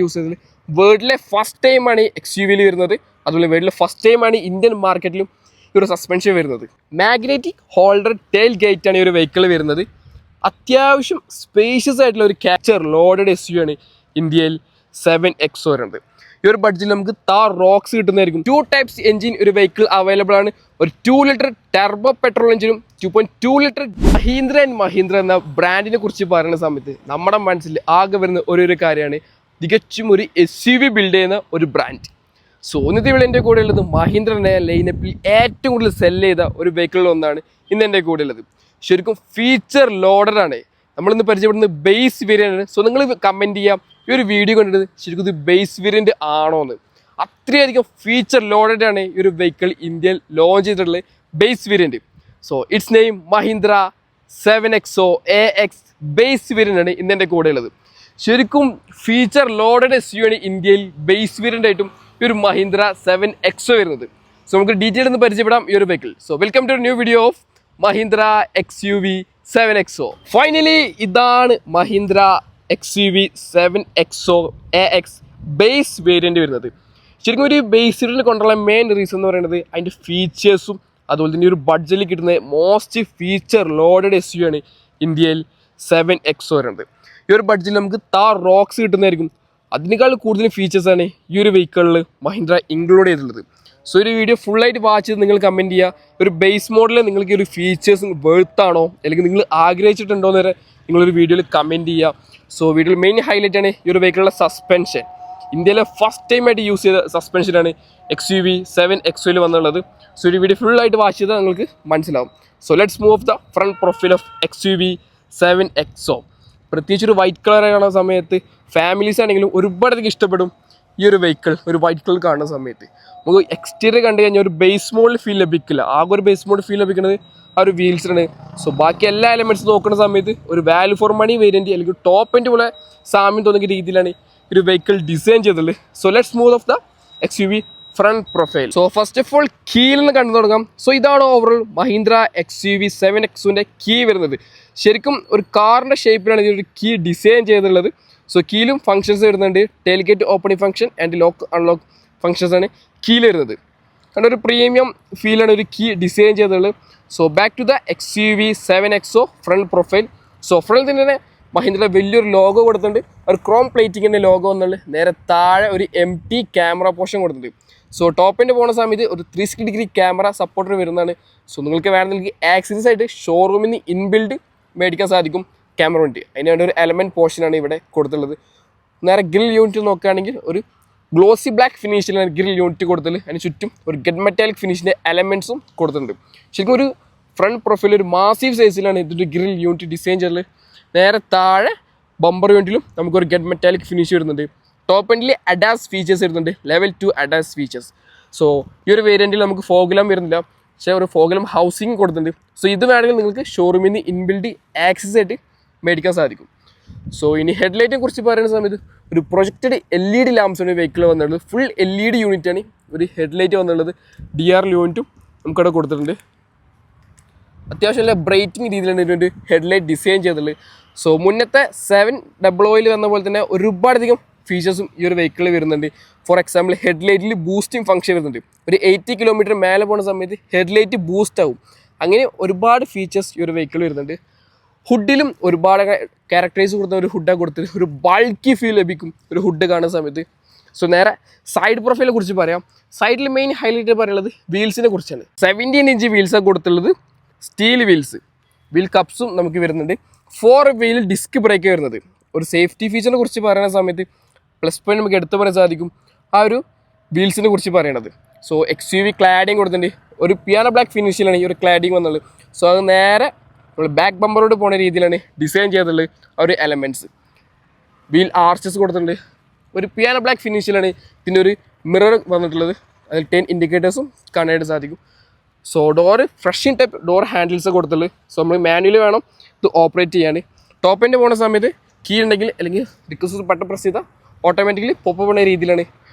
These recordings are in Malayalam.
യൂസ് ചെയ്തത് വേൾഡിലെ ഫസ്റ്റ് ടൈമാണ് എക്സ് യു വിയിൽ വരുന്നത്. അതുപോലെ വേൾഡിലെ ഫസ്റ്റ് ടൈമാണ് ഇന്ത്യൻ മാർക്കറ്റിലും ഈ ഒരു സസ്പെൻഷൻ വരുന്നത്. മാഗ്നറ്റിക് ഹോൾഡർ ടെയിൽ ഗേറ്റ് ആണ് ഈ ഒരു വെഹിക്കിൾ വരുന്നത്. അത്യാവശ്യം സ്പേഷ്യസ് ആയിട്ടുള്ള ഒരു ക്യാച്ചർ ലോഡഡ് എസ് യു ആണ് ഇന്ത്യയിൽ 7XO വരുന്നത്. ഈ ഒരു ബഡ്ജറ്റിൽ നമുക്ക് താർ റോക്സ് കിട്ടുന്നതായിരിക്കും. 2 ടൈപ്സ് എഞ്ചിൻ ഒരു വെഹിക്കിൾ അവൈലബിൾ ആണ്. ഒരു 2 ലിറ്റർ ടർബോ പെട്രോൾ എഞ്ചിനും 2.2 ലിറ്റർ മഹീന്ദ്ര ആൻഡ് മഹീന്ദ്ര എന്ന ബ്രാൻഡിനെ കുറിച്ച് പറയുന്ന സമയത്ത് നമ്മുടെ മനസ്സിൽ ആകെ വരുന്ന ഒരു കാര്യമാണ് തികച്ചും ഒരു SUV ബിൽഡ് ചെയ്യുന്ന ഒരു ബ്രാൻഡ്. സോ ഇന്നത്തെ ഇവിടെ എൻ്റെ കൂടെ ഉള്ളത് മഹീന്ദ്രനെ ലൈനപ്പിൽ ഏറ്റവും കൂടുതൽ സെല്ല് ചെയ്ത ഒരു വെഹിക്കിളിൽ ഒന്നാണ് ഇന്ന് എൻ്റെ കൂടെ ഉള്ളത്. ശരിക്കും ഫീച്ചർ ലോഡഡാണ്. നമ്മളിന്ന് പരിചയപ്പെടുന്നത് ബേസ് വേരിയൻ്റ് ആണ്. സോ നിങ്ങൾ കമൻറ്റ് ചെയ്യാം ഈ ഒരു വീഡിയോ കണ്ടിട്ട് ശരിക്കും ഇത് ബേസ് വേരിയൻ്റ് ആണോ എന്ന്. അത്രയധികം ഫീച്ചർ ലോഡഡ് ആണ് ഈ ഒരു വെഹിക്കിൾ ഇന്ത്യയിൽ ലോഞ്ച് ചെയ്തിട്ടുള്ളത് base variant. So it's name Mahindra 7XO AX base variant ആണ് ഇന്ന് എൻ്റെ കൂടെ ഉള്ളത്. ശരിക്കും ഫീച്ചർ ലോഡഡ് SUV ആണ് ഇന്ത്യയിൽ ബേസ് വേരിയൻ്റ് ആയിട്ടും ഈ ഒരു മഹീന്ദ്ര 7XO വരുന്നത്. സോ നമുക്ക് ഡീറ്റെയിൽ ഒന്ന് പരിചയപ്പെടാം ഈ ഒരു vehicle. So welcome to new video of Mahindra XUV 7XO. Finally ഇതാണ് Mahindra XUV 7XO AX base variant വരുന്നത്. ശരിക്കും ഒരു ബേസ് വേരിയൻ്റ് കൊണ്ടുള്ള മെയിൻ റീസൺ എന്ന് പറയുന്നത് അതിൻ്റെ ഫീച്ചേഴ്സും അതുപോലെ തന്നെ ഒരു ബഡ്ജറ്റിൽ കിട്ടുന്ന മോസ്റ്റ് ഫീച്ചർ ലോഡഡ് SUV ആണ് ഇന്ത്യയിൽ 7XO വരുന്നത്. ഈ ഒരു ബഡ്ജറ്റിൽ നമുക്ക് താർ റോക്സ് കിട്ടുന്നതായിരിക്കും. അതിനേക്കാൾ കൂടുതൽ ഫീച്ചേഴ്സാണ് ഈ ഒരു വെഹിക്കിളിൽ മഹീന്ദ്ര ഇൻക്ലൂഡ് ചെയ്തിട്ടുള്ളത്. സോ ഒരു വീഡിയോ ഫുള്ളായിട്ട് വാച്ച് ചെയ്ത് നിങ്ങൾ കമൻറ്റ് ചെയ്യുക. ഒരു ബേസ് മോഡലിൽ നിങ്ങൾക്ക് ഒരു ഫീച്ചേഴ്സ് വെർത്താണോ അല്ലെങ്കിൽ നിങ്ങൾ ആഗ്രഹിച്ചിട്ടുണ്ടോ എന്ന് വരെ നിങ്ങളൊരു വീഡിയോയിൽ കമൻറ്റ് ചെയ്യുക. സോ വീഡിയോയിൽ മെയിൻ ഹൈലൈറ്റ് ആണ് ഈ ഒരു വെഹിക്കിളിലെ സസ്പെൻഷൻ. ഇന്ത്യയിലെ ഫസ്റ്റ് ടൈമായിട്ട് യൂസ് ചെയ്ത സസ്പെൻഷനാണ് XUV 7XOയിൽ വന്നുള്ളത്. സോ ഒരു വീഡിയോ ഫുള്ളായിട്ട് വാച്ച് ചെയ്താൽ നിങ്ങൾക്ക് മനസ്സിലാവും. So let's move of the front profile of XUV 7XO. പ്രത്യേകിച്ച് ഒരു വൈറ്റ് കളർ കാണുന്ന സമയത്ത് ഫാമിലീസ് ആണെങ്കിലും ഒരുപാടധികം ഇഷ്ടപ്പെടും ഈ ഒരു വെഹിക്കിൾ. ഒരു വൈറ്റ് കളർ കാണുന്ന സമയത്ത് നമുക്ക് എക്സ്റ്റീരിയർ കണ്ടു കഴിഞ്ഞാൽ ഒരു ബേസ് മോഡിൽ ഫീൽ ലഭിക്കില്ല. ആകെ ഒരു ബേസ് മോഡിൽ ഫീൽ ലഭിക്കുന്നത് ആ ഒരു വീൽസിനാണ്. സോ ബാക്കി എല്ലാ എലമെൻറ്റ്സ് നോക്കുന്ന സമയത്ത് ഒരു വാല്യൂ ഫോർ മണി വേരിയൻറ്റ് അല്ലെങ്കിൽ ടോപ്പ് എൻഡ് പോലെ സാമ്യം തോന്നുന്ന രീതിയിലാണ് ഒരു വെഹിക്കിൾ ഡിസൈൻ ചെയ്തിട്ടുള്ളത്. So let's move of the XUV front profile. So first of all കീയിൽ നിന്ന് കണ്ടു തുടങ്ങാം. സോ ഇതാണ് ഓവറോൾ മഹീന്ദ്ര XUV 7XOൻ്റെ കീ വരുന്നത്. ശരിക്കും ഒരു കാറിൻ്റെ ഷേപ്പിലാണ് ഇതിൻ്റെ കീ ഡിസൈൻ ചെയ്തിട്ടുള്ളത്. സോ കീയിലും ഫങ്ഷൻസ് വരുന്നുണ്ട്. Tailgate opening function and lock unlock functions ആണ് കീയിൽ വരുന്നത്. കാരണം ഒരു പ്രീമിയം ഫീലാണ് ഒരു കീ ഡിസൈൻ ചെയ്തിട്ടുള്ളത്. So back to the XUV 7XO front profile. So ഫ്രണ്ടിൽ തന്നെ മഹീന്ദ്ര വലിയൊരു ലോഗോ കൊടുത്തിട്ടുണ്ട്. ഒരു ക്രോം പ്ലേറ്റിങ്ങിൻ്റെ ലോഗോ എന്നുള്ളത്. നേരെ താഴെ ഒരു MT ക്യാമറ പോർഷൻ കൊടുത്തിട്ടുണ്ട്. സോ ടോപ്പിൻ്റെ പോകുന്ന സമയത്ത് ഒരു 360 ഡിഗ്രി ക്യാമറ സപ്പോർട്ടർ വരുന്നതാണ്. സോ നിങ്ങൾക്ക് വേണമെങ്കിൽ ആക്സസറീസ് ആയിട്ട് ഷോറൂമിൽ നിന്ന് ഇൻബിൽഡ് മേടിക്കാൻ സാധിക്കും ക്യാമറ വേണ്ടി. അതിന് വേണ്ട ഒരു എലമെൻറ്റ് പോർഷനാണ് ഇവിടെ കൊടുത്തുള്ളത്. നേരെ ഗ്രിൽ യൂണിറ്റ് നോക്കുകയാണെങ്കിൽ ഒരു ഗ്ലോസി ബ്ലാക്ക് ഫിനിഷിലാണ് ഗ്രിൽ യൂണിറ്റ് കൊടുത്തത്. അതിന് ചുറ്റും ഒരു ഗെറ്റ് മെറ്റാലിക് ഫിനിഷിൻ്റെ എലമെൻറ്റ്സും കൊടുത്തിട്ടുണ്ട്. ശരിക്കും ഒരു ഫ്രണ്ട് പ്രൊഫൈൽ ഒരു മാസീവ് സൈസിലാണ് ഇതിൻ്റെ ഗ്രിൽ യൂണിറ്റ് ഡിസൈൻ ചെയ്തത്. നേരെ താഴെ ബമ്പർ യൂണിറ്റിലും നമുക്കൊരു ഗെറ്റ് മെറ്റാലിക് ഫിനിഷ് വരുന്നുണ്ട്. ടോപ്പ് എൻഡിൽ അഡാസ് ഫീച്ചേഴ്സ് വരുന്നുണ്ട്. Level 2 ADAS features. സോ ഈ ഒരു വേരിയൻറ്റിൽ നമുക്ക് ഫോഗ്ലാം വരുന്നില്ല, പക്ഷേ ഒരു ഫോഗ്ലാം ഹൗസിങ് കൊടുത്തിട്ടുണ്ട്. സോ ഇത് വേണമെങ്കിൽ നിങ്ങൾക്ക് ഷോറൂമിൽ നിന്ന് ഇൻബിൽഡ് ആക്സസ് ആയിട്ട് മേടിക്കാൻ സാധിക്കും. സോ ഇനി ഹെഡ്ലൈറ്റിനെ കുറിച്ച് പറയുന്ന സമയത്ത് ഒരു പ്രൊജക്റ്റഡ് LED ലാംപ്സാണ് വെഹിക്കിൾ വന്നിട്ടുള്ളത്. ഫുൾ LED യൂണിറ്റാണ് ഒരു ഹെഡ്ലൈറ്റ് വന്നിട്ടുള്ളത്. DRL യൂണിറ്റും നമുക്കവിടെ കൊടുത്തിട്ടുണ്ട്. അത്യാവശ്യം നല്ല ബ്രൈറ്റിംഗ് രീതിയിലാണ് ഇതിൻ്റെ ഹെഡ്ലൈറ്റ് ഡിസൈൻ ചെയ്തിട്ടുള്ളത്. സോ മുന്നത്തെ 700 വന്ന പോലെ തന്നെ ഒരുപാടധികം ഫീച്ചേഴ്സും ഈ ഒരു വെഹിക്കിളിൽ വരുന്നുണ്ട്. ഫോർ എക്സാമ്പിൾ ഹെഡ്ലൈറ്റിൽ ബൂസ്റ്റിംഗ് ഫംഗ്ഷൻ വരുന്നുണ്ട്. ഒരു 80 കിലോമീറ്റർ മേലെ പോകുന്ന സമയത്ത് ഹെഡ്ലൈറ്റ് ബൂസ്റ്റ് ആവും. അങ്ങനെ ഒരുപാട് ഫീച്ചേഴ്സ് ഈ ഒരു വെഹിക്കിൾ വരുന്നുണ്ട്. ഹുഡിലും ഒരുപാട് ക്യാരക്ടറൈസ് കൊടുത്ത ഒരു ഹുഡാണ് കൊടുത്തത്. ഒരു ബൾക്കി ഫീൽ ലഭിക്കും ഒരു ഹുഡ് കാണുന്ന സമയത്ത്. സോ നേരെ സൈഡ് പ്രൊഫൈലിനെ കുറിച്ച് പറയാം. സൈഡിൽ മെയിൻ ഹൈലൈറ്റ് പറയുന്നത് വീൽസിനെ കുറിച്ചാണ്. 17 ഇഞ്ച് വീൽസാണ് കൊടുത്തുള്ളത്. Steel wheels. വീൽ കപ്സും നമുക്ക് വരുന്നുണ്ട്. 4 വീൽ ഡിസ്ക് ബ്രേക്ക് വരുന്നത്. ഒരു സേഫ്റ്റി ഫീച്ചറിനെ കുറിച്ച് പറയുന്ന സമയത്ത് പ്ലസ് പോയിന്റ് നമുക്ക് എടുത്തു പറയാൻ സാധിക്കും ആ ഒരു വീൽസിനെ കുറിച്ച് പറയണത്. സോ XUV ക്ലാഡിങ് കൊടുത്തിട്ടുണ്ട്. ഒരു പിയാനോ ബ്ലാക്ക് ഫിനിഷിലാണ് ഈ ഒരു ക്ലാഡിങ് വന്നുള്ളത്. സോ അത് നേരെ നമ്മൾ ബാക്ക് ബമ്പറോട് പോകുന്ന രീതിയിലാണ് ഡിസൈൻ ചെയ്തിട്ടുള്ളത് ആ ഒരു എലമെൻറ്റ്സ്. വീൽ ആർച്ചസ് കൊടുത്തിട്ടുണ്ട്. ഒരു പിയാനോ ബ്ലാക്ക് ഫിനിഷിലാണ് ഇതിൻ്റെ ഒരു മിറർ വന്നിട്ടുള്ളത്. അതിൽ 10 ഇൻഡിക്കേറ്റേഴ്സും കാണാനായിട്ട് സാധിക്കും. So door flushing type door handles കൊടുത്തുള്ളത്. സോ നമ്മൾ മാനുവലി വേണം ഇത് ഓപ്പറേറ്റ് ചെയ്യാൻ. ടോപ്പ് എൻഡ് പോകുന്ന സമയത്ത് കീ ഉണ്ടെങ്കിൽ അല്ലെങ്കിൽ റിക്വസ്റ്റ് ബട്ടൺ പ്രസ് ചെയ്താൽ ഓട്ടോമാറ്റിക്കലി പോപ്പ് പോകുന്ന രീതിയിലാണ്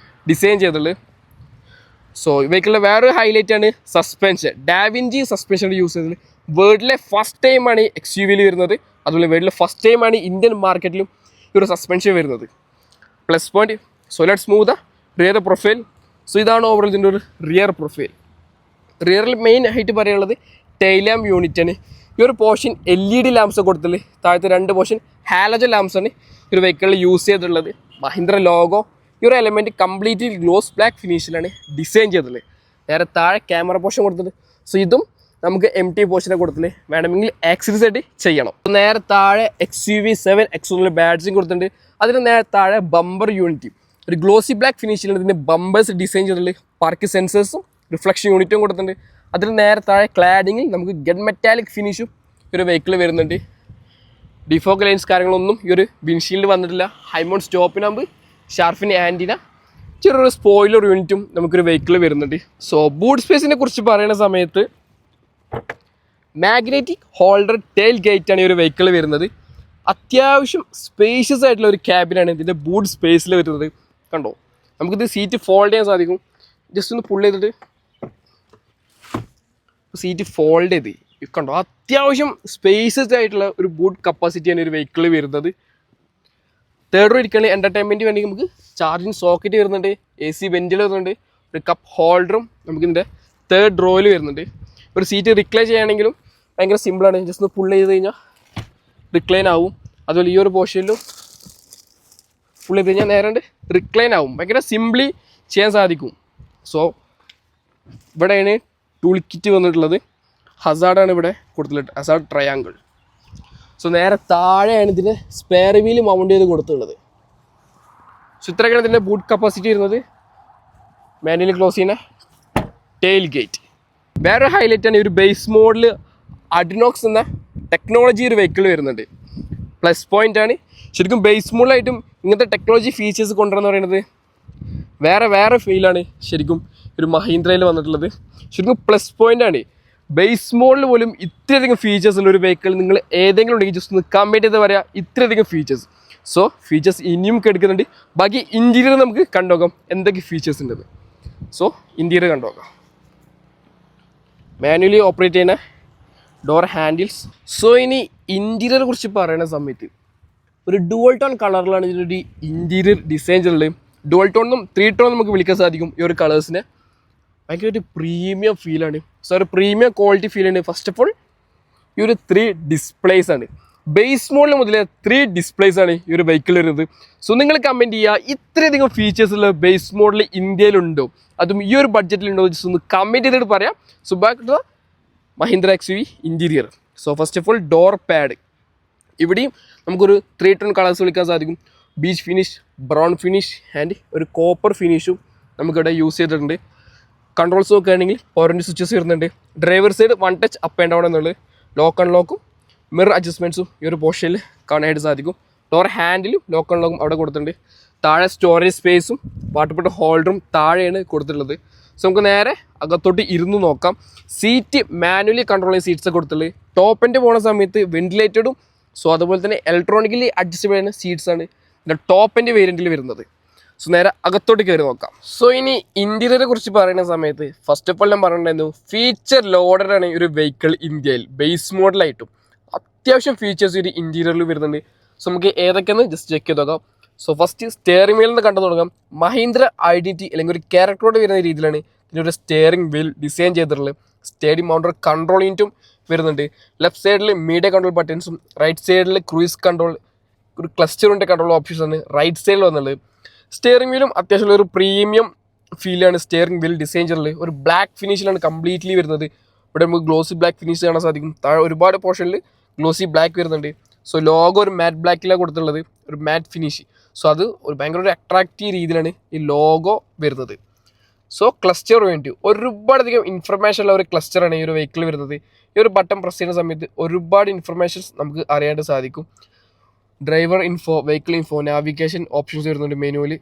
ഡിസൈൻ ചെയ്തിട്ടുള്ളത്. സോ വെഹിക്കിളിലെ വേറൊരു ഹൈലൈറ്റ് ആണ് സസ്പെൻഷൻ. ഡാവിഞ്ചി സസ്പെൻഷൻ യൂസ് ചെയ്തത്. വേൾഡിലെ ഫസ്റ്റ് ടൈമാണ് XUVയിൽ വരുന്നത്. അതുപോലെ വേൾഡിലെ ഫസ്റ്റ് ടൈമാണ് ഇന്ത്യൻ മാർക്കറ്റിലും ഈ ഒരു സസ്പെൻഷൻ വരുന്നത്. Plus point. So let's move the rear profile. So ഇതാണ് ഓവറോൾ ഇതിൻ്റെ ഒരു റിയർ പ്രൊഫൈൽ. റിയറിൽ മെയിൻ ആയിട്ട് പറയാനുള്ളത് ടെയിൽ ലാമ്പ് യൂണിറ്റാണ്. ഈ ഒരു പോർഷൻ LED ലാംപ്സ് കൊടുത്തിട്ട് താഴത്തെ 2 പോർഷൻ ഹാലജൻ ലാംപ്സാണ് ഈ ഒരു വെഹിക്കിളിൽ യൂസ് ചെയ്തിട്ടുള്ളത്. മഹീന്ദ്ര ലോഗോ ഈ ഒരു എലമെൻറ്റ് കംപ്ലീറ്റ്ലി ഗ്ലോസ് ബ്ലാക്ക് ഫിനിഷിലാണ് ഡിസൈൻ ചെയ്തിട്ടുള്ളത്. നേരെ താഴെ ക്യാമറ പോർഷൻ കൊടുത്തിട്ട് സോ ഇതും നമുക്ക് MT പോർഷനെ കൊടുത്തിട്ട് വേണമെങ്കിൽ ആക്സസറീസ് ആയിട്ട് ചെയ്യണം. നേരെ താഴെ XUV7 X1 ബാഡ്ജിങ് കൊടുത്തിട്ടുണ്ട്. അതിന് നേരെ താഴെ ബമ്പർ യൂണിറ്റ് ഒരു ഗ്ലോസി ബ്ലാക്ക് ഫിനിഷിലാണ് ഇതിൻ്റെ ബമ്പേഴ്സ് ഡിസൈൻ ചെയ്തിട്ടുള്ളത്. പാർക്ക് സെൻസേഴ്സും റിഫ്ലക്ഷൻ യൂണിറ്റും കൊടുത്തിട്ടുണ്ട്. അതിന് നേരെ താഴെ ക്ലാഡിങ്ങിൽ നമുക്ക് ഗൺ മെറ്റാലിക് ഫിനിഷും ഈ ഒരു വെഹിക്കിൾ വരുന്നുണ്ട്. ഡിഫോക്ക് ലൈൻസ് കാര്യങ്ങളൊന്നും ഈ ഒരു വിൻഷീൽഡ് വന്നിട്ടില്ല. ഹൈമൗണ്ട് സ്റ്റോപ്പിനാകുമ്പ് ഷാർഫിന് ആൻറ്റിന ചെറിയൊരു സ്പോയിലർ യൂണിറ്റും നമുക്കൊരു വെഹിക്കിൾ വരുന്നുണ്ട്. സോ ബൂട്ട് സ്പേസിനെ കുറിച്ച് പറയുന്ന സമയത്ത് മാഗ്നറ്റിക് ഹോൾഡർ ടെയിൽ ഗേറ്റാണ് ഈ ഒരു വെഹിക്കിൾ വരുന്നത്. അത്യാവശ്യം സ്പേഷ്യസ് ആയിട്ടുള്ള ഒരു ക്യാബിനാണ് ഇതിൻ്റെ ബൂട്ട് സ്പേസിൽ വരുന്നത്. കണ്ടോ, നമുക്കിത് സീറ്റ് ഫോൾഡ് ചെയ്യാൻ സാധിക്കും. ജസ്റ്റ് ഒന്ന് പുള്ള് ചെയ്തിട്ട് സീറ്റ് ഫോൾഡ് ചെയ്ത് കണ്ടോ, അത്യാവശ്യം സ്പേസസ് ആയിട്ടുള്ള ഒരു ബൂട്ട് കപ്പാസിറ്റിയാണ് ഒരു വെഹിക്കിൾ വരുന്നത്. തേർഡ് റോ ഇരിക്കുകയാണെങ്കിൽ എൻ്റർടൈൻമെൻറ്റ് വേണമെങ്കിൽ നമുക്ക് ചാർജിങ് സോക്കറ്റ് വരുന്നുണ്ട്, AC വെൻറ്റിൽ വരുന്നുണ്ട്, ഒരു കപ്പ് ഹോൾഡറും നമുക്കിതിൻ്റെ തേർഡ് റോയിൽ വരുന്നുണ്ട്. ഒരു സീറ്റ് റിക്ലൈൻ ചെയ്യുകയാണെങ്കിലും ഭയങ്കര സിമ്പിളാണ്. ജസ്റ്റ് ഒന്ന് പുള്ള് ചെയ്ത് കഴിഞ്ഞാൽ റിക്ലൈൻ ആവും. അതുപോലെ ഈ ഒരു പോർഷനിലും പുള്ള് ചെയ്ത് കഴിഞ്ഞാൽ നേരെ റിക്ലൈൻ ആവും. ഭയങ്കര സിംപ്ലി ചെയ്യാൻ സാധിക്കും. സോ ഇവിടെയാണ് ടൂൾ കിറ്റ് വന്നിട്ടുള്ളത്. ഹസാർഡാണ് ഇവിടെ കൊടുത്തിട്ടുള്ളത്, ഹസാർഡ് ട്രയാങ്കിൾ. സോ നേരെ താഴെയാണ് ഇതിന് സ്പെയർ വീൽ മൗണ്ട് ചെയ്ത് കൊടുത്തിട്ടുള്ളത്. സോ ഇത്രയൊക്കെയാണ് ഇതിൻ്റെ ബൂട്ട് കപ്പാസിറ്റി വരുന്നത്. മാനുവലി ക്ലോസ് ചെയ്യുന്ന ടെയിൽ ഗേറ്റ്. വേറൊരു ഹൈലൈറ്റാണ് ഈ ഒരു ബേസ് മോഡൽ അഡ്നോക്സ് എന്ന ടെക്നോളജി ഒരു വെഹിക്കിൾ വരുന്നുണ്ട്. പ്ലസ് പോയിൻ്റ് ആണ്. ശരിക്കും ബേസ് മോഡലായിട്ടും ഇങ്ങനത്തെ ടെക്നോളജി ഫീച്ചേഴ്സ് കൊണ്ടുവരാന്ന് പറയുന്നത് വേറെ ഫീലാണ് ശരിക്കും ഒരു മഹീന്ദ്രയിൽ വന്നിട്ടുള്ളത്. ശരിക്കും പ്ലസ് പോയിൻ്റാണ്. ബേസ് മോഡൽ പോലും ഇത്രയധികം ഫീച്ചേഴ്സ് ഉള്ള ഒരു വെഹിക്കിൾ നിങ്ങൾ ഏതെങ്കിലും ഉണ്ടെങ്കിൽ ജസ്റ്റ് ഒന്ന് കമൻറ്റ് ചെയ്ത് പറയാം, ഇത്രയധികം ഫീച്ചേഴ്സ്. സോ ഫീച്ചേഴ്സ് ഇനിയും എടുക്കുന്നുണ്ട്. ബാക്കി ഇൻറ്റീരിയർ നമുക്ക് കണ്ടുനോക്കാം എന്തൊക്കെ ഫീച്ചേഴ്സ് ഉണ്ടെന്ന്. സോ ഇൻറ്റീരിയർ കണ്ടുനോക്കാം. മാനുവലി ഓപ്പറേറ്റ് ചെയ്യുന്ന ഡോർ ഹാൻഡിൽസ്. സോ ഇനി ഇൻറ്റീരിയറെ കുറിച്ച് പറയുന്ന സമയത്ത് ഒരു ഡുവൽ ടോൺ കളറിലാണ് ഇതിനൊരു ഇൻറ്റീരിയർ ഡിസൈൻ ചെയ്തിട്ടുള്ളത്. ഡുവൽ ടോണും 3 ടോൺ നമുക്ക് വിളിക്കാൻ സാധിക്കും ഈ ഒരു കളേഴ്സിനെ. ഭയങ്കര ഒരു പ്രീമിയം ഫീലാണ്. സോ ഒരു പ്രീമിയം ക്വാളിറ്റി ഫീലാണ്. ഫസ്റ്റ് ഓഫ് ഓൾ ഈ ഒരു 3 ഡിസ്പ്ലേസ് ആണ്. ബേസ് മോഡൽ മുതലേ 3 ഡിസ്പ്ലേസ് ആണ് ഈ ഒരു വെഹിക്കിൾ വരുന്നത്. സോ നിങ്ങൾ കമൻറ്റ് ചെയ്യുക, ഇത്രയധികം ഫീച്ചേഴ്സുള്ള ബേസ് മോഡൽ ഇന്ത്യയിലുണ്ടോ, അതും ഈ ഒരു ബഡ്ജറ്റിലുണ്ടോ, ജസ്റ്റ് ഒന്ന് കമൻറ്റ് ചെയ്തിട്ട് പറയാം. So back to the Mahindra XUV interior. So first of all door pad. ഇവിടെയും നമുക്കൊരു 3 ടോൺ കളേഴ്സ് വിളിക്കാൻ സാധിക്കും. Beech finish, brown finish and ഒരു കോപ്പർ ഫിനിഷും നമുക്കിവിടെ യൂസ് ചെയ്തിട്ടുണ്ട്. കൺട്രോൾസ് നോക്കുകയാണെങ്കിൽ ഓറഞ്ച് സ്വിച്ചസ് വരുന്നുണ്ട്. Driver side 1 touch up and down എന്നുള്ളത്. ലോക്ക് ആൻഡ് ലോക്കും മിറർ അഡ്ജസ്റ്റ്മെൻറ്റ്സും ഈ ഒരു പോർഷനിൽ കാണാനായിട്ട് സാധിക്കും. ഡോർ ഹാൻഡിലും ലോക്ക് ആൻഡ് ലോക്കും അവിടെ കൊടുത്തിട്ടുണ്ട്. താഴെ സ്റ്റോറേജ് സ്പേസും വാട്ടർ ബോട്ടിൽ ഹോൾഡറും താഴെയാണ് കൊടുത്തിട്ടുള്ളത്. സോ നമുക്ക് നേരെ അകത്തോട്ട് ഇരുന്ന് നോക്കാം. സീറ്റ് മാനുവലി കൺട്രോൾ ചെയ്യുന്ന സീറ്റ്സ് കൊടുത്തിട്ടുള്ളത്. ടോപ്പ് എൻഡ് പോകുന്ന സമയത്ത് വെന്റിലേറ്റഡും സോ അതുപോലെ തന്നെ ഇലക്ട്രോണിക്കലി അഡ്ജസ്റ്റ് ചെയ്യുന്ന സീറ്റ്സാണ് ഇതിൻ്റെ ടോപ്പ് എൻഡ് വേരിയൻറ്റിൽ വരുന്നത്. സോ നേരെ അകത്തോട്ട് കയറി നോക്കാം. സോ ഇനി ഇൻറ്റീരിയറെ കുറിച്ച് പറയുന്ന സമയത്ത് ഫസ്റ്റ് ഓഫ് ഓൾ ഞാൻ പറഞ്ഞിട്ടുണ്ടായിരുന്നു, ഫീച്ചർ ലോഡഡാണ് ഒരു വെഹിക്കിൾ ഇന്ത്യയിൽ ബേസ് മോഡലായിട്ടും. അത്യാവശ്യം ഫീച്ചേഴ്സ് ഒരു ഇൻറ്റീരിയറിൽ വരുന്നുണ്ട്. സോ നമുക്ക് ഏതൊക്കെയെന്ന് ജസ്റ്റ് ചെക്ക് ചെയ്ത് നോക്കാം. സോ ഫസ്റ്റ് സ്റ്റിയറിംഗ് വീലിൽ നിന്ന് കണ്ടു തുടങ്ങാം. മഹീന്ദ്ര ഐഡൻറ്റിറ്റി അല്ലെങ്കിൽ ഒരു ക്യാരക്ടറോട് വരുന്ന രീതിയിലാണ് ഇതിനൊരു സ്റ്റിയറിംഗ് വീൽ ഡിസൈൻ ചെയ്തിട്ടുള്ളത്. സ്റ്റേഡി മൗണ്ടർ കൺട്രോൾ യൂണിറ്റും വരുന്നുണ്ട്. ലെഫ്റ്റ് സൈഡിൽ മീഡിയ കൺട്രോൾ ബട്ടൺസും റൈറ്റ് സൈഡിൽ ക്രൂയിസ് കൺട്രോൾ, ഒരു ക്ലസ്റ്ററിൻ്റെ കൺട്രോൾ ഓപ്ഷൻസാണ് റൈറ്റ് സൈഡിൽ വന്നുള്ളത്. സ്റ്റിയറിംഗ് വീലും അത്യാവശ്യമുള്ള ഒരു പ്രീമിയം ഫീലാണ് സ്റ്റിയറിംഗ് വീൽ ഡിസൈൻ ചെയ്തിട്ടുള്ളത്. ഒരു ബ്ലാക്ക് ഫിനിഷിലാണ് കംപ്ലീറ്റ്ലി വരുന്നത്. ഇവിടെ നമുക്ക് ഗ്ലോസി ബ്ലാക്ക് ഫിനിഷ് കാണാൻ സാധിക്കും. താഴെ ഒരുപാട് പോർഷനിൽ ഗ്ലോസി ബ്ലാക്ക് വരുന്നുണ്ട്. സോ ലോഗോ ഒരു മാറ്റ് ബ്ലാക്കിലാണ് കൊടുത്തിട്ടുള്ളത്, ഒരു മാറ്റ് ഫിനിഷ്. സോ അത് ഒരു ഭയങ്കര ഒരു അട്രാക്റ്റീവ് രീതിയിലാണ് ഈ ലോഗോ വരുന്നത്. സോ ക്ലസ്റ്റർ വേണ്ടി ഒരുപാടധികം ഇൻഫർമേഷൻ ഉള്ള ഒരു ക്ലസ്റ്ററാണ് ഈ ഒരു വെഹിക്കിൾ വരുന്നത്. ഈ ഒരു ബട്ടൺ പ്രസ് ചെയ്യുന്ന സമയത്ത് ഒരുപാട് ഇൻഫർമേഷൻസ് നമുക്ക് അറിയാനായിട്ട് സാധിക്കും. Driver info, vehicle info, navigation options വരുന്നുണ്ട്. മെനുവലി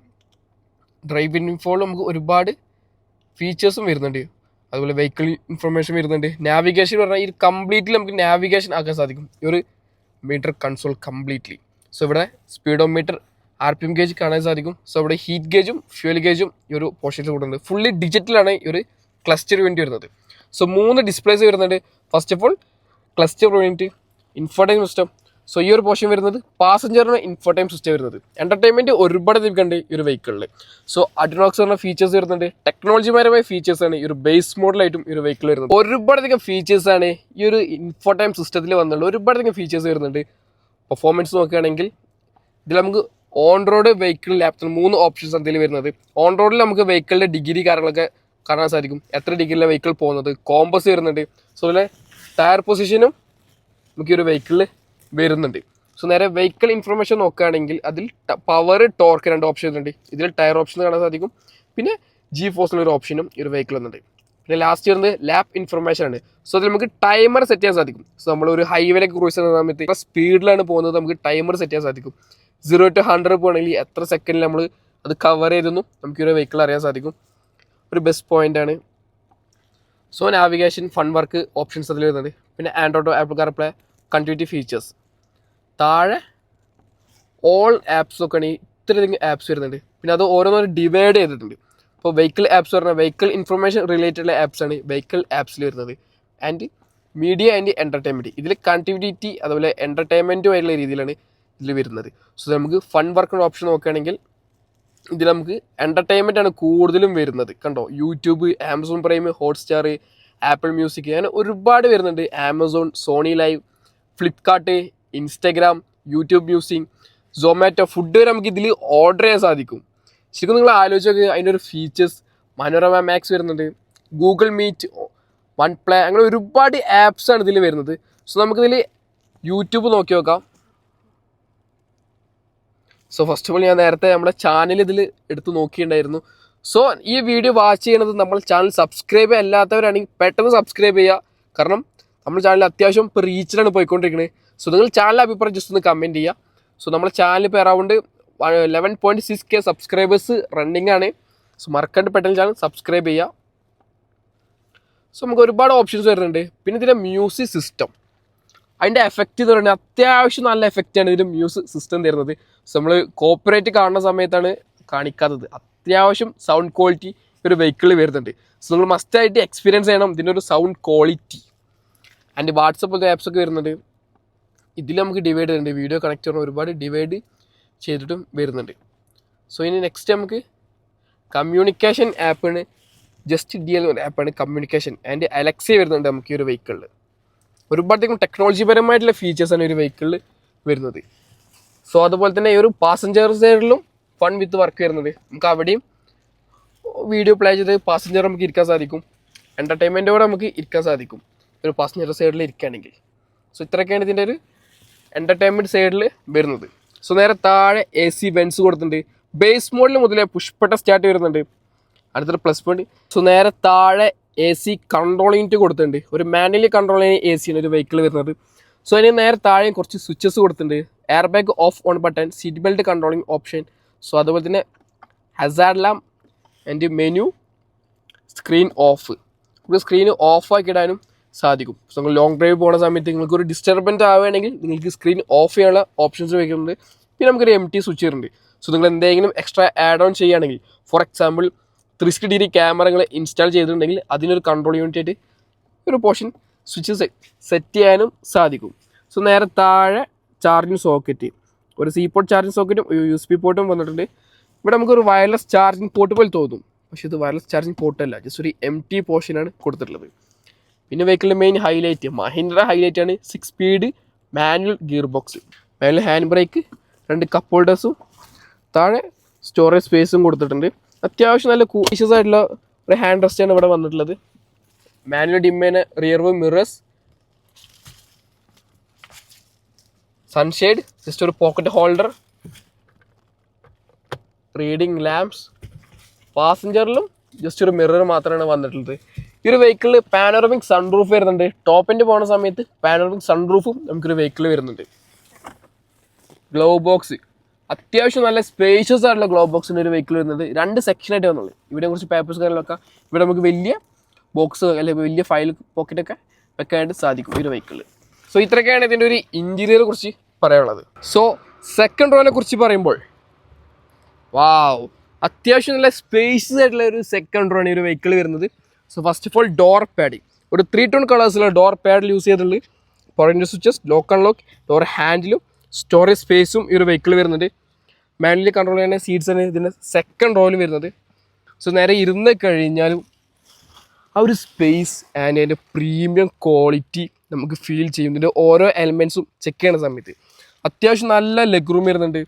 ഡ്രൈവിംഗ് ഇൻഫോയിൽ നമുക്ക് ഒരുപാട് ഫീച്ചേഴ്സും വരുന്നുണ്ട്. അതുപോലെ വെഹിക്കിൾ ഇൻഫർമേഷൻ വരുന്നുണ്ട്. നാവിഗേഷൻ പറഞ്ഞാൽ ഈ കംപ്ലീറ്റ്ലി നമുക്ക് നാവിഗേഷൻ ആക്കാൻ സാധിക്കും ഈ ഒരു മീറ്റർ കൺസോൾ കംപ്ലീറ്റ്ലി. സോ ഇവിടെ സ്പീഡോമീറ്റർ, RPM ഗേജ് കാണാൻ സാധിക്കും. സോ ഇവിടെ ഹീറ്റ് ഗേജും ഫ്യൂൽ ഗേജും ഈ ഒരു പോർഷൻസ് കൊടുക്കുന്നുണ്ട്. ഫുള്ളി ഡിജിറ്റലാണ് ഈ ഒരു ക്ലസ്റ്റർ വേണ്ടി വരുന്നത്. സോ 3 ഡിസ്പ്ലേസ് വരുന്നുണ്ട്. First of all cluster unit, infotainment system, so ഈ ഒരു പോർഷൻ വരുന്നത് പാസഞ്ചറിന് ഇൻഫോടൈം സിസ്റ്റം വരുന്നത്. എൻ്റർടൈൻമെൻറ്റ് ഒരുപാട് ലഭിക്കുന്നുണ്ട് ഈ ഒരു വെഹിക്കിളിൽ. സോ അഡ്രിനോക്സ് പറഞ്ഞ ഫീച്ചേഴ്സ് വരുന്നുണ്ട്. ടെക്നോളജിപരമായ ഫീച്ചേഴ്സാണ് ഈ ഒരു ബേസ് മോഡലായിട്ടും ഈ ഒരു വെഹിക്കിൾ വരുന്നത്. ഒരുപാടധികം ഫീച്ചേഴ്സാണ് ഈ ഒരു ഇൻഫോടൈം സിസ്റ്റത്തിൽ വന്നിട്ടുള്ളത്. ഒരുപാടധികം ഫീച്ചേഴ്സ് വരുന്നുണ്ട്. പെർഫോമൻസ് നോക്കുകയാണെങ്കിൽ ഇതിൽ നമുക്ക് on road vehicle laptop 3 options അതിൽ വരുന്നത്. ഓൺ റോഡിൽ നമുക്ക് വെഹിക്കിളിൻ്റെ ഡിഗ്രി കാര്യങ്ങളൊക്കെ കാണാൻ സാധിക്കും. എത്ര ഡിഗ്രിയിലെ വെഹിക്കിൾ പോകുന്നത്, കോമ്പസ് വരുന്നുണ്ട്. സോ അതുപോലെ ടയർ പൊസിഷനും നമുക്ക് ഈ ഒരു വെഹിക്കിളിൽ വരുന്നുണ്ട്. സോ നേരെ വെഹിക്കിൾ ഇൻഫർമേഷൻ നോക്കുകയാണെങ്കിൽ അതിൽ പവർ, ടോർക്ക് 2 ഓപ്ഷൻ ഉണ്ട്. ഇതിൽ ടയർ ഓപ്ഷൻ കാണാൻ സാധിക്കും. പിന്നെ ജി ഫോഴ്സിൻ്റെ ഒരു ഓപ്ഷനും ഈ ഒരു വെഹിക്കിൾ വന്നിട്ടുണ്ട്. പിന്നെ ലാസ്റ്റ് വരുന്നത് ലാപ്പ് ഇൻഫർമേഷൻ ആണ്. സോ അതിൽ നമുക്ക് ടൈമർ സെറ്റ് ചെയ്യാൻ സാധിക്കും. സോ നമ്മളൊരു ഹൈവേയിലേക്ക് ക്രൂസ് ചെയ്യുന്ന സമയത്ത് ഇപ്പോൾ സ്പീഡിലാണ് പോകുന്നത്, നമുക്ക് ടൈമർ സെറ്റ് ചെയ്യാൻ സാധിക്കും. 0 to 100 പോകണമെങ്കിൽ എത്ര സെക്കൻഡിൽ നമ്മൾ അത് കവർ ചെയ്തെന്നും നമുക്ക് ഈ ഒരു വെഹിക്കിൾ അറിയാൻ സാധിക്കും. ഒരു ബെസ്റ്റ് പോയിന്റ് ആണ്. So navigation, fun work options അതിൽ വരുന്നുണ്ട്. പിന്നെ Android, apple CarPlay, connectivity features. താഴെ ഓൾ ആപ്സ് ഒക്കെ ആണെങ്കിൽ ഇത്രയധികം ആപ്സ് വരുന്നുണ്ട്. പിന്നെ അത് ഓരോന്നോരോ ഡിവൈഡ് ചെയ്തിട്ടുണ്ട്. ഇപ്പോൾ വെഹിക്കിൾ ആപ്സ് പറഞ്ഞാൽ വെഹിക്കിൾ ഇൻഫർമേഷൻ റിലേറ്റഡ് ആപ്സാണ് വെഹിക്കിൾ ആപ്സിൽ വരുന്നത്. ആൻഡ് മീഡിയ ആൻഡ് എൻ്റർടൈൻമെൻറ്റ്, ഇതിൽ കണക്ടിവിറ്റി അതുപോലെ എൻ്റർടൈൻമെൻറ്റുമായിട്ടുള്ള രീതിയിലാണ് ഇതിൽ വരുന്നത്. സോ നമുക്ക് ഫൺ വർക്കിൻ്റെ ഓപ്ഷൻ നോക്കുകയാണെങ്കിൽ ഇതിൽ നമുക്ക് എൻ്റർടൈൻമെൻ്റ് ആണ് കൂടുതലും വരുന്നത്. കണ്ടോ, YouTube, Amazon Prime, Hotstar, Apple Music, അങ്ങനെ ഒരുപാട് വരുന്നുണ്ട്. Amazon, Sony Liv, Flipkart, Instagram, YouTube Music, Zomato, food വരെ നമുക്ക് ഇതിൽ ഓർഡർ ചെയ്യാൻ സാധിക്കും. ശരിക്കും നിങ്ങൾ ആലോചിച്ച് നോക്കുക അതിൻ്റെ ഒരു ഫീച്ചേഴ്സ്. മനോരമ മാക്സ് വരുന്നുണ്ട്, ഗൂഗിൾ മീറ്റ്, വൺ പ്ലേ, അങ്ങനെ ഒരുപാട് ആപ്സാണ് ഇതിൽ വരുന്നത്. സോ നമുക്കിതിൽ യൂട്യൂബ് നോക്കി നോക്കാം. സോ ഫസ്റ്റ് ഓഫ് ഓൾ ഞാൻ നേരത്തെ നമ്മുടെ ചാനൽ ഇതിൽ എടുത്ത് നോക്കിയിട്ടുണ്ടായിരുന്നു. സോ ഈ വീഡിയോ വാച്ച് ചെയ്യണത് നമ്മൾ ചാനൽ സബ്സ്ക്രൈബ് അല്ലാത്തവരാണെങ്കിൽ പെട്ടെന്ന് സബ്സ്ക്രൈബ് ചെയ്യുക. കാരണം നമ്മുടെ ചാനൽ അത്യാവശ്യം ഇപ്പോൾ റീച്ചിലാണ് പോയിക്കൊണ്ടിരിക്കുന്നത്. സോ നിങ്ങൾ ചാനൽ അഭിപ്രായം ജസ്റ്റ് ഒന്ന് കമൻറ്റ് ചെയ്യുക. സോ നമ്മുടെ ചാനൽ ഇപ്പോൾ അറൗണ്ട് 11.6K സബ്സ്ക്രൈബേഴ്സ് റണ്ണിങ് ആണ്. സോ മറക്കാണ്ട് പെട്ടെന്ന് ചാനൽ സബ്സ്ക്രൈബ് ചെയ്യുക. സോ നമുക്ക് ഒരുപാട് ഓപ്ഷൻസ് വരുന്നുണ്ട്. പിന്നെ ഇതിൻ്റെ മ്യൂസിക് സിസ്റ്റം, അതിൻ്റെ എഫക്റ്റ് എന്ന് പറയുന്നത് അത്യാവശ്യം നല്ല എഫക്റ്റാണ് ഇതിൻ്റെ മ്യൂസിക് സിസ്റ്റം തരുന്നത്. സോ നമ്മൾ കോപ്പറേറ്റ് കാണുന്ന സമയത്താണ് കാണിക്കാത്തത്. അത്യാവശ്യം സൗണ്ട് ക്വാളിറ്റി ഒരു വെഹിക്കിളിൽ വരുന്നുണ്ട്. സോ നിങ്ങൾ മസ്റ്റായിട്ട് എക്സ്പീരിയൻസ് ചെയ്യണം ഇതിൻ്റെ ഒരു സൗണ്ട് ക്വാളിറ്റി. ആൻഡ് വാട്സപ്പ് പോലത്തെ ആപ്സ് ഒക്കെ വരുന്നുണ്ട്. ഇതിൽ നമുക്ക് ഡിവൈഡ് ചെയ്യുന്നുണ്ട്. വീഡിയോ കണക്ട് ചെയ്യണം, ഒരുപാട് ഡിവൈഡ് ചെയ്തിട്ടും വരുന്നുണ്ട്. സോ ഇനി നെക്സ്റ്റ് നമുക്ക് കമ്മ്യൂണിക്കേഷൻ ആപ്പാണ്. ജസ്റ്റ് DL ആപ്പാണ് കമ്മ്യൂണിക്കേഷൻ. ആൻഡ് അലക്സ വരുന്നുണ്ട് നമുക്ക് ഈ ഒരു വെഹിക്കിളിൽ. ഒരുപാടധികം ടെക്നോളജിപരമായിട്ടുള്ള ഫീച്ചേഴ്സാണ് ഒരു വെഹിക്കിളിൽ വരുന്നത്. സോ അതുപോലെ തന്നെ ഈ ഒരു പാസഞ്ചർ സൈഡിലും ഫൺ വിത്ത് വർക്ക് വരുന്നത്. നമുക്ക് അവിടെയും വീഡിയോ പ്ലേ ചെയ്ത് പാസഞ്ചർ നമുക്ക് ഇരിക്കാൻ സാധിക്കും. എൻ്റർടൈൻമെൻറ്റോടെ നമുക്ക് ഇരിക്കാൻ സാധിക്കും ഒരു പാസഞ്ചർ സൈഡിൽ ഇരിക്കുകയാണെങ്കിൽ. സോ ഇത്രയൊക്കെയാണ് ഇതിൻ്റെ ഒരു എൻ്റർടൈൻമെൻറ്റ് സൈഡിൽ വരുന്നത്. സോ നേരെ താഴെ AC വെൻസ് കൊടുത്തിട്ടുണ്ട്. ബേസ് മോഡിൽ മുതലേ പുഷ്പട്ട സ്റ്റാർട്ട് വരുന്നുണ്ട്. അടുത്തൊരു പ്ലസ് പോയിന്റ്. സോ നേരെ താഴെ AC കൺട്രോൾ യൂണിറ്റ് കൊടുത്തിട്ടുണ്ട്. ഒരു മാനുവലി കൺട്രോൾ ചെയ്യുന്ന AC ആണ് ഒരു വെഹിക്കിൾ വരുന്നത്. സോ അതിന് നേരെ താഴെ കുറച്ച് സ്വിച്ചസ് കൊടുത്തിട്ടുണ്ട്. Air bag of on button, seat belt controlling option. So അതുപോലെ തന്നെ Hazard lamp and menu, screen off. നമുക്ക് സ്ക്രീൻ ഓഫ് ആക്കിയിടാനും സാധിക്കും. സോ നിങ്ങൾ ലോങ് ഡ്രൈവ് പോകുന്ന സമയത്ത് നിങ്ങൾക്ക് ഒരു ഡിസ്റ്റർബൻസ് ആവുകയാണെങ്കിൽ നിങ്ങൾക്ക് സ്ക്രീൻ ഓഫ് ചെയ്യാനുള്ള ഓപ്ഷൻസ് വയ്ക്കുന്നുണ്ട്. പിന്നെ നമുക്കൊരു MT സ്വിച്ച് ഉണ്ട്. സോ നിങ്ങൾ എന്തെങ്കിലും എക്സ്ട്രാ ആഡ് ഓൺ ചെയ്യുകയാണെങ്കിൽ, ഫോർ എക്സാമ്പിൾ 360 ക്യാമറകൾ ഇൻസ്റ്റാൾ ചെയ്തിട്ടുണ്ടെങ്കിൽ അതിനൊരു കൺട്രോൾ യൂണിറ്റ് ആയിട്ട് ഒരു പോർഷൻ സ്വിച്ച് സെറ്റ് ചെയ്യാനും സാധിക്കും. സോ നേരെ താഴെ ചാർജിങ് സോക്കറ്റ്, ഒരു C പോർട്ട് ചാർജിങ് സോക്കറ്റും USB പോർട്ടും വന്നിട്ടുണ്ട്. ഇവിടെ നമുക്കൊരു വയർലെസ് ചാർജിങ് പോർട്ട് പോലെ തോന്നും, പക്ഷേ ഇത് വയർലെസ് ചാർജിങ് പോർട്ടല്ല, ജസ്റ്റ് ഒരു MT പോർഷനാണ് കൊടുത്തിട്ടുള്ളത്. പിന്നെ വെഹിക്കിളിൻ്റെ മെയിൻ ഹൈലൈറ്റ്, മഹീന്ദ്ര ഹൈലൈറ്റ് ആണ് 6 സ്പീഡ് മാനുവൽ ഗിയർ ബോക്സ്. മേലെ ഹാൻഡ് ബ്രേക്ക്, 2 കപ്പ് ഹോൾഡേഴ്സും താഴെ സ്റ്റോറേജ് സ്പേസും കൊടുത്തിട്ടുണ്ട്. അത്യാവശ്യം നല്ല കൂഷ്യസ് ആയിട്ടുള്ള ഒരു ഹാൻഡ് റെസ്റ്റാണ് ഇവിടെ വന്നിട്ടുള്ളത്. Manual dimming rear view mirrors, sunshade, just ഒരു പോക്കറ്റ് ഹോൾഡർ, റീഡിങ് ലാംപ്സ്. പാസഞ്ചറിലും ജസ്റ്റ് ഒരു മിറർ മാത്രമാണ് വന്നിട്ടുള്ളത്. ഈ ഒരു വെഹിക്കിളിൽ പാനോറമിക് സൺറൂഫ് വരുന്നുണ്ട്. ടോപ്പിൻ്റെ പോകുന്ന സമയത്ത് പാനോറമിക് സൺറൂഫും നമുക്കൊരു വെഹിക്കിൾ വരുന്നുണ്ട്. ഗ്ലോ ബോക്സ്, അത്യാവശ്യം നല്ല സ്പേഷ്യസ് ആയിട്ടുള്ള ഗ്ലോ ബോക്സിൻ്റെ ഒരു വെഹിക്കിൾ വരുന്നത്. 2 സെക്ഷനായിട്ട് വന്നുള്ളൂ. ഇവിടെ കുറച്ച് പേപ്പേഴ്സ് കാര്യങ്ങളൊക്കെ, ഇവിടെ നമുക്ക് വലിയ ബോക്സ് അല്ലെങ്കിൽ വലിയ ഫയൽ പോക്കറ്റൊക്കെ വെക്കാനായിട്ട് സാധിക്കും ഈ ഒരു വെഹിക്കിളിൽ. സോ ഇത്രയൊക്കെയാണ് ഇതിൻ്റെ ഒരു ഇൻറ്റീരിയറെ കുറിച്ച് പറയാനുള്ളത്. സോ സെക്കൻഡ് റോനെ കുറിച്ച് പറയുമ്പോൾ വാവ്, അത്യാവശ്യം നല്ല സ്പേഷ്യസ് ആയിട്ടുള്ള ഒരു സെക്കൻഡ് റോയാണ് ഈ ഒരു വെഹിക്കിൾ വരുന്നത്. So first of all door padding, ഒരു 3 ടോൺ കളേഴ്സിലുള്ള ഡോർ പാഡിൽ യൂസ് ചെയ്തിട്ടുള്ളത്. Power window switches, lock unlock, door ഹാൻഡിലും സ്റ്റോറേജ് സ്പേസും ഈ ഒരു വെഹിക്കിൾ വരുന്നുണ്ട്. മാനുവലി കൺട്രോൾ ചെയ്യുന്ന സീറ്റ്സ് ആണ് ഇതിൻ്റെ സെക്കൻഡ് റോയിൽ വരുന്നത്. സോ നേരെ ഇരുന്ന് കഴിഞ്ഞാലും ആ ഒരു സ്പേസ് ആൻഡ് അതിൻ്റെ പ്രീമിയം ക്വാളിറ്റി നമുക്ക് ഫീൽ ചെയ്യും. ഇതിൻ്റെ ഓരോ എലമെൻസും ചെക്ക് ചെയ്യുന്ന സമയത്ത് അത്യാവശ്യം നല്ല ലെഗ് റൂം വരുന്നുണ്ട്.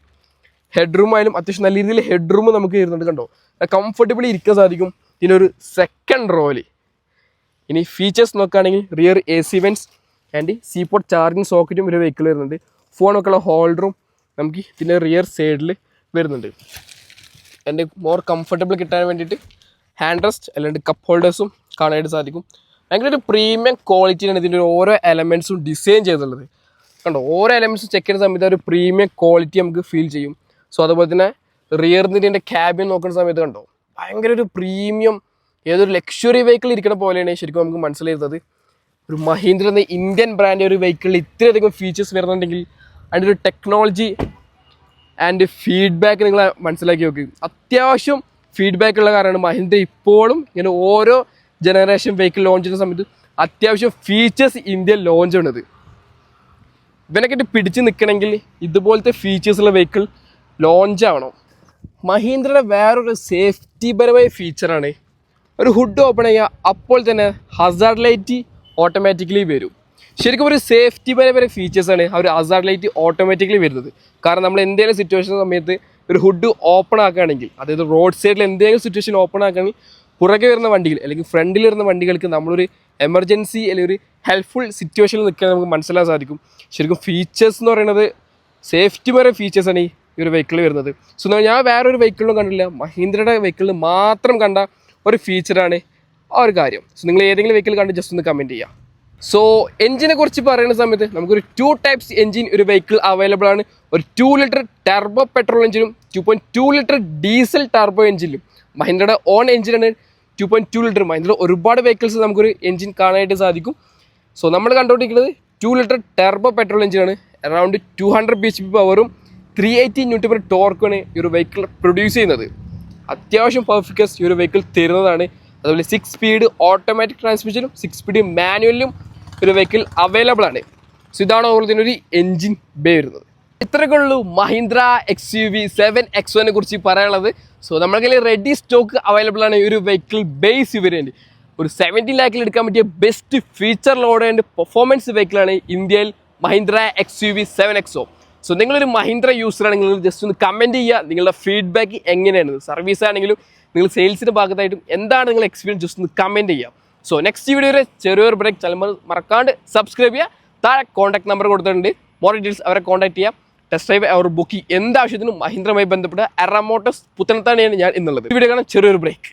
ഹെഡ് റൂം ആയാലും അത്യാവശ്യം നല്ല രീതിയിൽ ഹെഡ് റൂം നമുക്ക് വരുന്നുണ്ട്. കണ്ടോ, കംഫർട്ടബിളി ഇരിക്കാൻ സാധിക്കും ഇതിനൊരു സെക്കൻഡ് റോയിൽ. ഇനി ഫീച്ചേഴ്സ് നോക്കുകയാണെങ്കിൽ rear AC vents and C port charging സോക്കറ്റും ഒരു വെഹിക്കിൾ വരുന്നുണ്ട്. ഫോണൊക്കെയുള്ള ഹോൾഡറും നമുക്ക് ഇതിൻ്റെ റിയർ സൈഡിൽ വരുന്നുണ്ട്. എൻ്റെ മോർ കംഫർട്ടബിൾ കിട്ടാൻ വേണ്ടിയിട്ട് ഹാൻഡ് റെസ്റ്റ് അല്ലാണ്ട് കപ്പ് ഹോൾഡേഴ്സും കാണാനായിട്ട് സാധിക്കും. ഭയങ്കര ഒരു പ്രീമിയം ക്വാളിറ്റിയാണ് ഇതിൻ്റെ ഓരോ എലമെൻസും ഡിസൈൻ ചെയ്തിട്ടുള്ളത്. കണ്ടോ, ഓരോ എലമെൻസും ചെക്ക് ചെയ്യുന്ന സമയത്ത് ഒരു പ്രീമിയം ക്വാളിറ്റി നമുക്ക് ഫീൽ ചെയ്യും. സോ അതുപോലെ തന്നെ റിയറിൻ്റെ ഇതിൻ്റെ ക്യാബിൻ നോക്കുന്ന സമയത്ത് കണ്ടോ, ഭയങ്കര ഒരു പ്രീമിയം ഏതൊരു ലക്ഷറി വെഹിക്കിൾ ഇരിക്കുന്ന പോലെയാണ് ശരിക്കും നമുക്ക് മനസ്സിലായിരുന്നത്. ഒരു മഹീന്ദ്ര എന്ന ഇന്ത്യൻ ബ്രാൻഡ് ഒരു വെഹിക്കിളിൽ ഇത്രയധികം ഫീച്ചേഴ്സ് വരുന്നുണ്ടെങ്കിൽ അതിൻ്റെ ഒരു ടെക്നോളജി ആൻഡ് ഫീഡ്ബാക്ക് നിങ്ങൾ മനസ്സിലാക്കി നോക്കി. അത്യാവശ്യം ഫീഡ്ബാക്ക് ഉള്ള കാരണമാണ് മഹീന്ദ്ര ഇപ്പോഴും ഇങ്ങനെ ഓരോ ജനറേഷൻ വെഹിക്കിൾ ലോഞ്ച് ചെയ്യുന്ന സമയത്ത് അത്യാവശ്യം ഫീച്ചേഴ്സ് ഇന്ത്യയിൽ ലോഞ്ച് ചെയ്യുന്നത്. ഇവനൊക്കെ പിടിച്ച് നിൽക്കണമെങ്കിൽ ഇതുപോലത്തെ ഫീച്ചേഴ്സുള്ള വെഹിക്കിൾ ലോഞ്ച് ആവണം. മഹീന്ദ്രയുടെ വേറൊരു സേഫ്റ്റി പരമായ ഫീച്ചറാണ് ഒരു ഹുഡ് ഓപ്പൺ ചെയ്യുക അപ്പോൾ തന്നെ ഹസാർഡ് ലൈറ്റ് ഓട്ടോമാറ്റിക്കലി വരും. ശരിക്കും ഒരു സേഫ്റ്റി പരമായ ഫീച്ചേഴ്സാണ് ആ ഒരു ഹസാർഡ് ലൈറ്റ് ഓട്ടോമാറ്റിക്കലി വരുന്നത്. കാരണം നമ്മൾ എന്തെങ്കിലും സിറ്റുവേഷൻ സമയത്ത് ഒരു ഹുഡ് ഓപ്പൺ ആക്കുകയാണെങ്കിൽ, അതായത് റോഡ് സൈഡിൽ എന്തെങ്കിലും സിറ്റുവേഷൻ ഓപ്പൺ ആക്കുകയാണെങ്കിൽ പുറകെ വരുന്ന വണ്ടികൾ അല്ലെങ്കിൽ ഫ്രണ്ടിൽ വരുന്ന വണ്ടികൾക്ക് നമ്മളൊരു എമർജൻസി അല്ലെങ്കിൽ ഒരു ഹെൽപ്ഫുൾ സിറ്റുവേഷനിൽ നിൽക്കാൻ നമുക്ക് മനസ്സിലാക്കാൻ സാധിക്കും. ശരിക്കും ഫീച്ചേഴ്സ് എന്ന് പറയുന്നത് സേഫ്റ്റി പര ഫീച്ചേഴ്സാണ് ഈ ഒരു വെഹിക്കിൾ വരുന്നത്. സോ ഞാൻ വേറൊരു വെഹിക്കിളിലും കണ്ടില്ല, മഹീന്ദ്രയുടെ വെഹിക്കിളിൽ മാത്രം കണ്ട ഒരു ഫീച്ചറാണ് ആ ഒരു കാര്യം. സോ നിങ്ങൾ ഏതെങ്കിലും വെഹിക്കിൾ കണ്ട് ജസ്റ്റ് ഒന്ന് കമൻറ്റ് ചെയ്യുക. സോ എഞ്ചിനെ കുറിച്ച് പറയുന്ന സമയത്ത് നമുക്കൊരു 2 ടൈപ്സ് എഞ്ചിൻ ഒരു വെഹിക്കിൾ അവൈലബിൾ ആണ്. ഒരു 2 ലിറ്റർ ടർബോ പെട്രോൾ എഞ്ചിനും 2.2 ലിറ്റർ ഡീസൽ ടർബോ എഞ്ചിനും. മഹീന്ദ്രയുടെ ഓൺ എഞ്ചിനാണ് 2.2 ലിറ്റർ. മഹീന്ദ്ര ഒരുപാട് വെഹിക്കിൾസ് നമുക്കൊരു എഞ്ചിൻ കാണാനായിട്ട് സാധിക്കും. സോ നമ്മൾ കണ്ടുകൊണ്ടിരിക്കുന്നത് 2 ലിറ്റർ ടർബോ പെട്രോൾ എഞ്ചിനാണ്. അറൗണ്ട് 200 bhp പവറും 380 Nm ടോർക്കാണ് ഈ ഒരു വെഹിക്കിൾ പ്രൊഡ്യൂസ് ചെയ്യുന്നത്. അത്യാവശ്യം പെർഫോമൻസ് ഈ ഒരു വെഹിക്കിൾ തരുന്നതാണ്. അതുപോലെ 6 സ്പീഡ് ഓട്ടോമാറ്റിക് ട്രാൻസ്മിഷനും 6 സ്പീഡ് മാനുവലും ഒരു വെഹിക്കിൾ അവൈലബിൾ ആണ്. സോ ഇതാണ് ഓവർ ഇതിനൊരു എൻജിൻ ബേ വരുന്നത്. ഇത്രയൊക്കെ ഉള്ളൂ മഹീന്ദ്ര XUV 7X1 കുറിച്ച് പറയാനുള്ളത്. സോ നമ്മുടെ കയ്യിൽ റെഡി സ്റ്റോക്ക് അവൈലബിൾ ആണ് ഈ ഒരു വെഹിക്കിൾ ബേസ് വേരിയൻറ്റ്. ഒരു 70 lakhൽ എടുക്കാൻ പറ്റിയ best feature load and performance വെഹിക്കിളാണ് ഇന്ത്യയിൽ മഹീന്ദ്ര XUV 7X. സോ നിങ്ങളൊരു മഹീന്ദ്ര യൂസർ ആണെങ്കിൽ ജസ്റ്റ് ഒന്ന് കമൻറ്റ് ചെയ്യുക നിങ്ങളുടെ ഫീഡ്ബാക്ക് എങ്ങനെയാണ്. സർവീസ് ആണെങ്കിലും നിങ്ങൾ സെയിൽസിൻ്റെ ഭാഗത്തായിട്ടും എന്താണ് നിങ്ങളുടെ എക്സ്പീരിയൻസ് ജസ്റ്റ് ഒന്ന് കമൻറ്റ് ചെയ്യുക. സോ നെക്സ്റ്റ് വീഡിയോയിൽ ചെറിയൊരു ബ്രേക്ക് ചലമ്പ് മറക്കാണ്ട് സബ്സ്ക്രൈബ് ചെയ്യുക. താഴെ കോൺടാക്ട് നമ്പർ കൊടുത്തിട്ടുണ്ട്, മോർ ഡീറ്റെയിൽസ് അവരെ കോൺടാക്ട് ചെയ്യാം. ടെസ്റ്റ് ഡ്രൈവ് അവർ ബുക്ക് എന്താവശ്യത്തിനും മഹീന്ദ്രയുമായി ബന്ധപ്പെട്ട എറ മോട്ടോഴ്സ് പുത്തനത്താണിയാണ് ഞാൻ എന്നുള്ളത്. വീഡിയോ കാണാൻ ചെറിയൊരു ബ്രേക്ക്.